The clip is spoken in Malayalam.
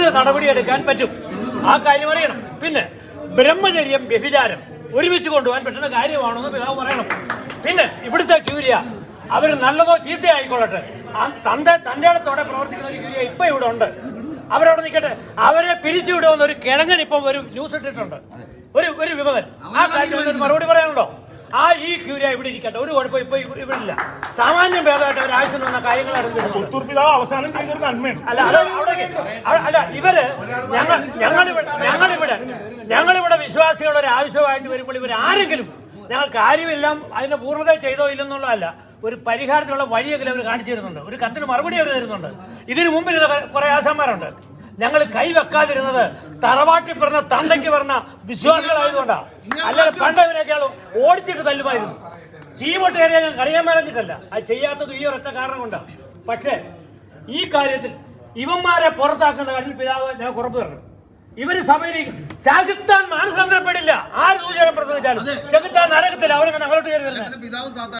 എന്ത് നടപടിയെടുക്കാൻ പറ്റും ആ കാര്യം അറിയണം. പിന്നെ ബ്രഹ്മചര്യം വ്യഭിചാരം ഒരുമിച്ച് കൊണ്ടുപോകാൻ പറ്റുന്ന കാര്യമാണെന്ന് പിതാവ് പറയണം. പിന്നെ ഇവിടുത്തെ ക്യൂരിയ അവർ നല്ലതോ ചീത്തയോ ആയിക്കൊള്ളട്ടെ, തന്റെ അടുത്തോടെ പ്രവർത്തിക്കുന്ന ഒരു ക്യൂരിയ ഇപ്പൊ ഇവിടെ ഉണ്ട്. അവരവിടെ നിൽക്കട്ടെ. അവരെ പിരിച്ചുവിടുമെന്ന് ഒരു കിഴങ്ങൻ ഇപ്പം ഒരു ന്യൂസ് ഇട്ടിട്ടുണ്ട്, ഒരു വിമതൻ. ആ കാര്യത്തിൽ ഒരു മറുപടി പറയാനുണ്ടോ? ഈ ക്യൂരിയ ഇവിടെ ഇരിക്കട്ടെ, ഒരു കുഴപ്പം ഇപ്പൊ ഇവിടെ ഇല്ല. സാമാന്യം ഭേദമായിട്ട് അവർ ആവശ്യം വന്ന കാര്യങ്ങൾ അല്ല ഇവര് ഞങ്ങളിവിടെ വിശ്വാസികളുടെ ഒരു ആവശ്യമായിട്ട് വരുമ്പോൾ ഇവർ ആരെങ്കിലും ഞങ്ങൾ കാര്യമെല്ലാം അതിന്റെ പൂർണ്ണത ചെയ്തോ ഇല്ലെന്നുള്ളതല്ല, ഒരു പരിഹാരത്തിനുള്ള വഴിയെങ്കിലും അവർ കാണിച്ചു തരുന്നുണ്ട്, ഒരു കത്തിന് മറുപടി അവർ തരുന്നുണ്ട്. ഇതിനു മുമ്പിൽ കുറെ ആശാന്മാരുണ്ട്. ഞങ്ങൾ കൈവെക്കാതിരുന്നത് തറവാട്ടിൽ പറഞ്ഞ തന്തയ്ക്ക് പറഞ്ഞ വിശ്വാസികളായതുകൊണ്ടാണ്. അല്ലാതെ പണ്ടവരൊക്കെ ഓടിച്ചിട്ട് തല്ലുമായിരുന്നു. ചീമൊട്ട് കയറിയാൽ ഞാൻ കറിയാൻ മേളഞ്ഞിട്ടല്ല, അത് ചെയ്യാത്തത് ഈ ഒരൊറ്റ കാരണം കൊണ്ടാണ്. പക്ഷേ ഈ കാര്യത്തിൽ ഇവന്മാരെ പുറത്താക്കുന്ന കാര്യത്തിൽ പിതാവ് ഞാൻ ഉറപ്പ് തരണം. ഇവര് സഭയിൽ ചകിത്താൻ മാനസാന്തരപ്പെടില്ല. ആര് സൂചന പ്രസംഗിച്ചാലും ചകിത്താൻ നരകത്തില്ല. അവരങ്ങനെ അങ്ങോട്ട് കയറി വരുന്നത്.